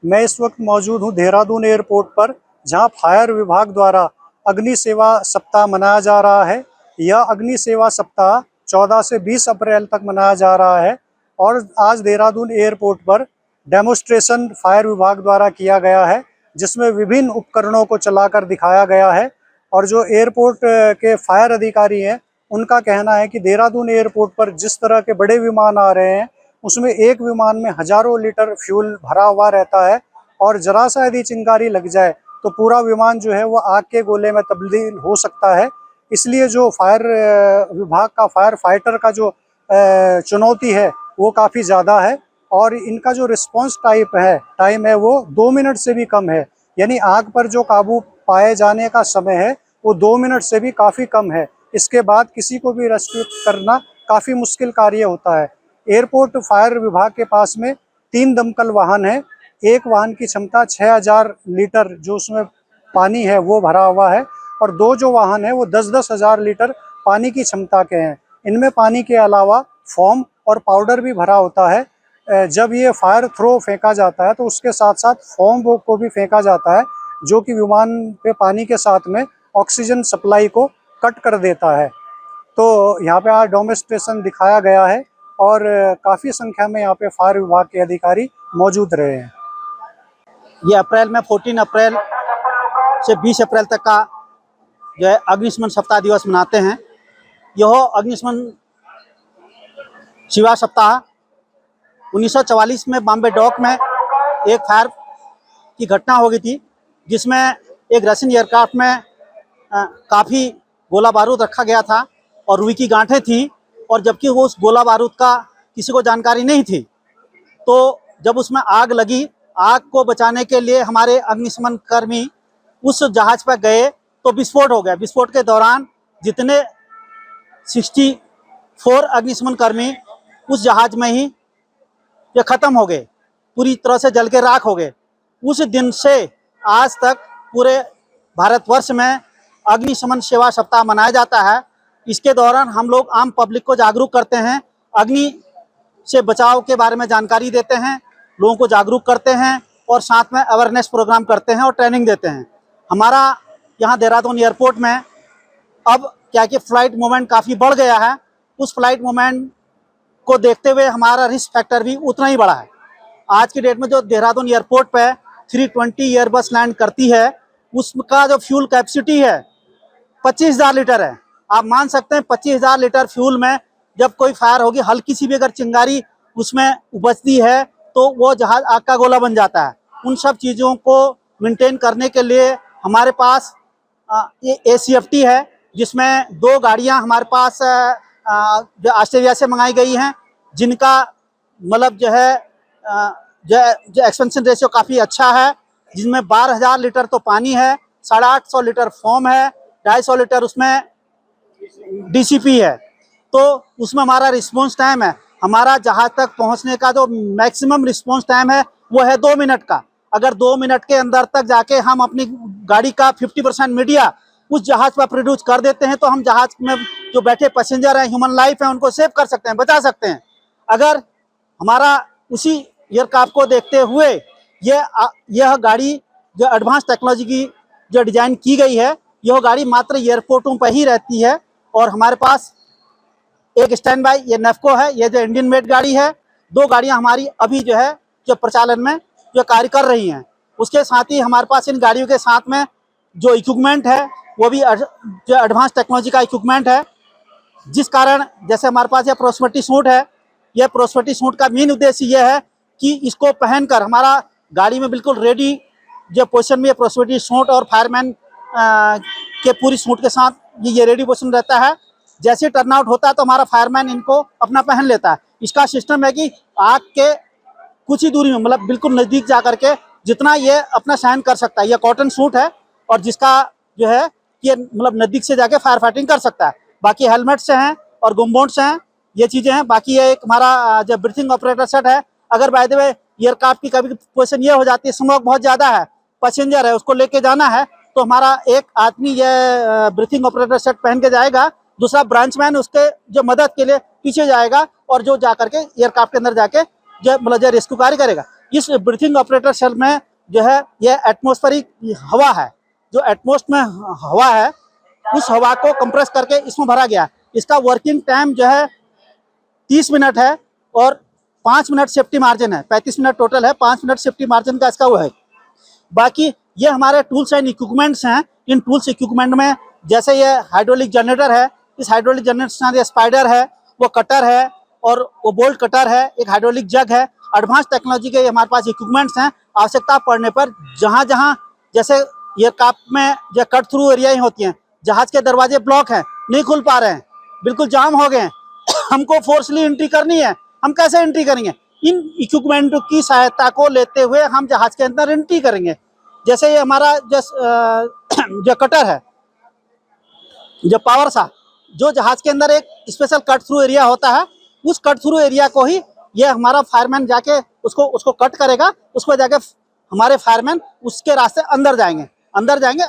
मैं इस वक्त मौजूद हूं देहरादून एयरपोर्ट पर, जहां फायर विभाग द्वारा अग्नि सेवा सप्ताह मनाया जा रहा है। यह अग्नि सेवा सप्ताह 14 से 20 अप्रैल तक मनाया जा रहा है और आज देहरादून एयरपोर्ट पर डेमोस्ट्रेशन फायर विभाग द्वारा किया गया है, जिसमें विभिन्न उपकरणों को चलाकर दिखाया गया है। और जो एयरपोर्ट के फायर अधिकारी हैं, उनका कहना है कि देहरादून एयरपोर्ट पर जिस तरह के बड़े विमान आ रहे हैं, उसमें एक विमान में हजारों लीटर फ्यूल भरा हुआ रहता है और जरा सा यदि चिंगारी लग जाए तो पूरा विमान जो है वो आग के गोले में तब्दील हो सकता है। इसलिए जो फायर विभाग का फायर फाइटर का जो चुनौती है वो काफ़ी ज़्यादा है और इनका जो रिस्पांस टाइम है वो 2 मिनट से भी कम है। यानी आग पर जो काबू पाए जाने का समय है वो 2 मिनट से भी काफ़ी कम है। इसके बाद किसी को भी रेस्क्यू करना काफ़ी मुश्किल कार्य होता है। एयरपोर्ट फायर विभाग के पास में 3 दमकल वाहन है। एक वाहन की क्षमता 6000 लीटर जो उसमें पानी है वो भरा हुआ है और 2 जो वाहन है वो 10-10 हज़ार लीटर पानी की क्षमता के हैं। इनमें पानी के अलावा फोम और पाउडर भी भरा होता है। जब ये फायर थ्रो फेंका जाता है तो उसके साथ साथ फोम को भी फेंका जाता है, जो कि विमान पे पानी के साथ में ऑक्सीजन सप्लाई को कट कर देता है। तो यहाँ पे आज डेमोस्ट्रेशन दिखाया गया है और काफ़ी संख्या में यहाँ पे फायर विभाग के अधिकारी मौजूद रहे हैं। ये अप्रैल में 14 अप्रैल से 20 अप्रैल तक का जो है अग्निशमन सप्ताह दिवस मनाते हैं। यह अग्निशमन सेवा सप्ताह 1944 में बॉम्बे डॉक में एक फायर की घटना हो गई थी, जिसमें एक रशियन एयरक्राफ्ट में काफ़ी गोला बारूद रखा गया था और रुई की गांठें थी, और जबकि वो उस गोला बारूद का किसी को जानकारी नहीं थी। तो जब उसमें आग लगी, आग को बचाने के लिए हमारे अग्निशमन कर्मी उस जहाज़ पर गए तो विस्फोट हो गया। विस्फोट के दौरान जितने 64 अग्निशमन कर्मी उस जहाज़ में ही ये ख़त्म हो गए, पूरी तरह से जल के राख हो गए। उस दिन से आज तक पूरे भारतवर्ष में अग्निशमन सेवा सप्ताह मनाया जाता है। इसके दौरान हम लोग आम पब्लिक को जागरूक करते हैं, अग्नि से बचाव के बारे में जानकारी देते हैं, लोगों को जागरूक करते हैं और साथ में अवेयरनेस प्रोग्राम करते हैं और ट्रेनिंग देते हैं। हमारा यहाँ देहरादून एयरपोर्ट में अब क्या कि फ़्लाइट मूवमेंट काफ़ी बढ़ गया है। उस फ्लाइट मूवमेंट को देखते हुए हमारा रिस्क फैक्टर भी उतना ही बड़ा है। आज की डेट में जो देहरादून एयरपोर्ट पे 320 एयरबस लैंड करती है, उसका जो फ्यूल कैपेसिटी है 25,000 लीटर है। आप मान सकते हैं 25,000 लीटर फ्यूल में जब कोई फायर होगी, हल्की सी भी अगर चिंगारी उसमें उपजती है तो वो जहाज आग का गोला बन जाता है। उन सब चीज़ों को मेंटेन करने के लिए हमारे पास ये ACFT है, जिसमें 2 गाड़ियां हमारे पास जो ऑस्ट्रेलिया से मंगाई गई हैं, जिनका मतलब जो है जो एक्सपेंशन रेशियो काफ़ी अच्छा है, जिसमें 12,000 लीटर तो पानी है, 850 लीटर फोम है, 250 लीटर उसमें DCP है। तो उसमें हमारा रिस्पॉन्स टाइम है, हमारा जहाज तक पहुंचने का जो मैक्सिमम रिस्पॉन्स टाइम है वो है 2 मिनट का। अगर 2 मिनट के अंदर तक जाके हम अपनी गाड़ी का 50% मीडिया उस जहाज पर प्रोड्यूस कर देते हैं तो हम जहाज में जो बैठे पैसेंजर हैं, ह्यूमन लाइफ है, उनको सेव कर सकते हैं, बचा सकते हैं। अगर हमारा उसी एयरक्राफ्ट को देखते हुए यह गाड़ी जो एडवांस टेक्नोलॉजी की जो डिज़ाइन की गई है, यह गाड़ी मात्र एयरपोर्टों पर ही रहती है। और हमारे पास एक स्टैंड बाई ये नेफको है, ये जो इंडियन मेड गाड़ी है। 2 गाड़ियां हमारी अभी जो है जो प्रचालन में जो कार्य कर रही हैं। उसके साथ ही हमारे पास इन गाड़ियों के साथ में जो इक्विपमेंट है वो भी जो एडवांस टेक्नोलॉजी का इक्विपमेंट है, जिस कारण जैसे हमारे पास यह प्रोस्पेक्टिव सूट है। यह प्रोस्पेक्टिव सूट का मेन उद्देश्य यह है कि इसको पहनकर हमारा गाड़ी में बिल्कुल रेडी जो पोजीशन में प्रोस्पेक्टिव सूट और फायरमैन के पूरी सूट के साथ ये रेडी पोजीशन रहता है। जैसे टर्न आउट होता है तो हमारा फायरमैन इनको अपना पहन लेता है। इसका सिस्टम है कि आग के कुछ ही दूरी में, मतलब बिल्कुल नज़दीक जा करके जितना ये अपना सहन कर सकता है। यह कॉटन सूट है और जिसका जो है ये मतलब नज़दीक से जाके फायर फाइटिंग कर सकता है। बाकी हेलमेट से हैं और गुम्बोट से हैं, ये चीज़ें हैं। बाकी ये एक हमारा जो ब्रीथिंग ऑपरेटर सेट है। अगर बाय द वे एयरक्राफ्ट की कभी पोजीशन ये हो जाती है, स्मोक बहुत ज़्यादा है, पैसेंजर है, उसको लेके जाना है, तो हमारा एक आदमी ये ब्रीथिंग ऑपरेटर सेट पहन के जाएगा, दूसरा ब्रांचमैन उसके जो मदद के लिए पीछे जाएगा और जो जा करके एयरक्राफ्ट के अंदर जाके जो मतलब जो रेस्क्यू कार्य करेगा। इस ब्रीथिंग ऑपरेटर शेल में जो है ये एटमॉस्फेरिक हवा है, जो एटमॉस्फेयर में हवा है उस हवा को कंप्रेस करके इसमें भरा गया। इसका वर्किंग टाइम जो है 30 मिनट है और 5 मिनट सेफ्टी मार्जिन है, 35 मिनट टोटल है, 5 मिनट सेफ्टी मार्जिन का इसका वो है। बाकी ये हमारे टूल्स एंड इक्विपमेंट्स हैं। इन टूल्स इक्विपमेंट में जैसे ये हाइड्रोलिक जनरेटर है, इस हाइड्रोलिक जनरेटर में स्पाइडर है, वो कटर है और वो बोल्ट कटर है, एक हाइड्रोलिक जग है। एडवांस टेक्नोलॉजी के हमारे पास इक्विपमेंट्स हैं। आवश्यकता पड़ने पर जहाँ जहाँ जैसे ये काप में जो कट थ्रू एरिया ही होती हैं, जहाज के दरवाजे ब्लॉक हैं, नहीं खुल पा रहे हैं, बिल्कुल जाम हो गए हैं, हमको फोर्सली एंट्री करनी है, हम कैसे एंट्री करेंगे? इन इक्विपमेंट की सहायता को लेते हुए हम जहाज के अंदर एंट्री करेंगे। जैसे ये हमारा जो कटर है, जो पावर सा, जो जहाज के अंदर एक स्पेशल कट थ्रू एरिया होता है, उस कट थ्रू एरिया को ही ये हमारा फायरमैन जाके उसको कट करेगा। उसको जाके हमारे फायरमैन उसके रास्ते अंदर जाएंगे,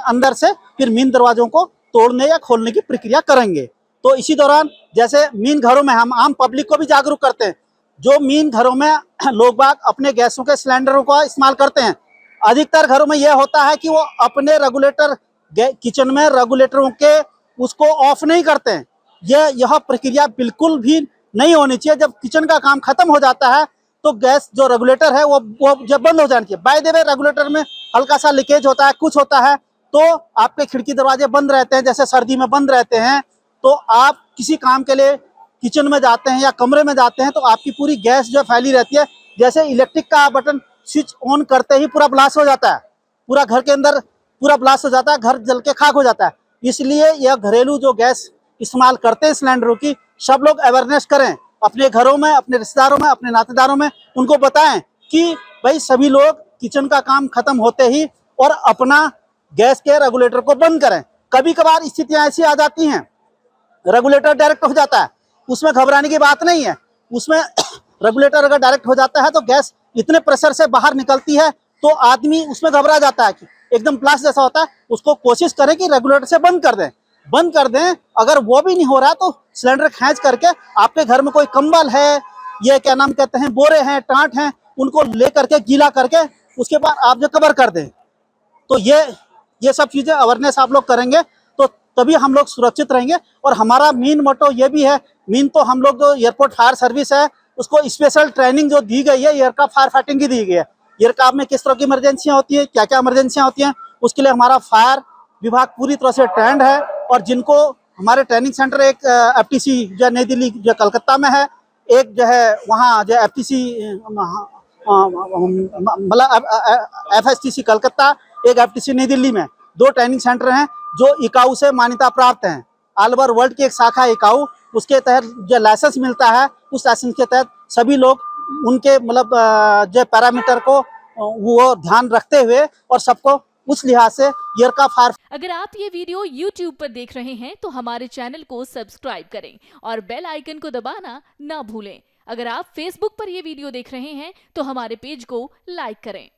अंदर से फिर मेन दरवाजों को तोड़ने या खोलने की प्रक्रिया करेंगे। तो इसी दौरान जैसे मेन घरों में हम आम पब्लिक को भी जागरूक करते हैं। जो मेन घरों में लोग बाग अपने गैसों के सिलेंडरों का इस्तेमाल करते हैं, अधिकतर घरों में यह होता है कि वो अपने रेगुलेटर किचन में रेगुलेटरों के उसको ऑफ नहीं करते हैं। यह प्रक्रिया बिल्कुल भी नहीं होनी चाहिए। जब किचन का काम खत्म हो जाता है तो गैस जो रेगुलेटर है वो जब बंद हो जानी चाहिए। बाय द वे रेगुलेटर में हल्का सा लीकेज होता है, कुछ होता है, तो आपके खिड़की दरवाजे बंद रहते हैं, जैसे सर्दी में बंद रहते हैं, तो आप किसी काम के लिए किचन में जाते हैं या कमरे में जाते हैं तो आपकी पूरी गैस जो फैली रहती है। जैसे इलेक्ट्रिक का बटन स्विच ऑन करते ही पूरा ब्लास्ट हो जाता है, पूरा घर के अंदर पूरा ब्लास्ट हो जाता है, घर जल के खाक हो जाता है। इसलिए यह घरेलू जो गैस इस्तेमाल करते हैं सिलेंडरों की, सब लोग अवेयरनेस करें अपने घरों में, अपने रिश्तेदारों में, अपने नातेदारों में, उनको बताएं कि भाई सभी लोग किचन का काम खत्म होते ही और अपना गैस के रेगुलेटर को बंद करें। कभी कभार स्थितियां ऐसी आ जाती हैं, रेगुलेटर डायरेक्ट हो जाता है, उसमें घबराने की बात नहीं है। उसमें रेगुलेटर अगर डायरेक्ट हो जाता है तो गैस इतने प्रेशर से बाहर निकलती है तो आदमी उसमें घबरा जाता है कि एकदम ब्लास्ट जैसा होता है। उसको कोशिश करें कि रेगुलेटर से बंद कर दें। अगर वो भी नहीं हो रहा तो सिलेंडर खींच करके आपके घर में कोई कंबल है, ये क्या नाम कहते हैं, बोरे हैं, टाट हैं, उनको ले करके गीला करके उसके बाद आप जो कवर कर दें। तो ये सब चीजें अवेयरनेस आप लोग करेंगे तो तभी हम लोग सुरक्षित रहेंगे। और हमारा मेन मोटो ये भी है, मेन तो हम लोग जो एयरपोर्ट फायर सर्विस है उसको स्पेशल ट्रेनिंग जो दी गई है, एयरक्राफ्ट फायर फाइटिंग की दी गई है। एयरक्राफ्ट में किस तरह की इमरजेंसियां होती है, क्या क्या इमरजेंसियां होती हैं, उसके लिए हमारा फायर विभाग पूरी तरह से ट्रेंड है। और जिनको हमारे ट्रेनिंग सेंटर एक FTC जो नई दिल्ली जो कलकत्ता में है, एक जो है वहाँ जो FTC मतलब FSTC कलकत्ता, एक FTC नई दिल्ली में, 2 ट्रेनिंग सेंटर हैं जो इकाऊ से मान्यता प्राप्त हैं। ऑल ओवर वर्ल्ड की एक शाखा इकाऊ, उसके तहत जो लाइसेंस मिलता है, उस लाइसेंस के तहत सभी लोग उनके मतलब जो पैरामीटर को वो ध्यान रखते हुए और सबको उस लिहाज से एयरक्राफ्ट फायर। अगर आप ये वीडियो YouTube पर देख रहे हैं तो हमारे चैनल को सब्सक्राइब करें और बेल आइकन को दबाना ना भूलें। अगर आप Facebook पर ये वीडियो देख रहे हैं तो हमारे पेज को लाइक करें।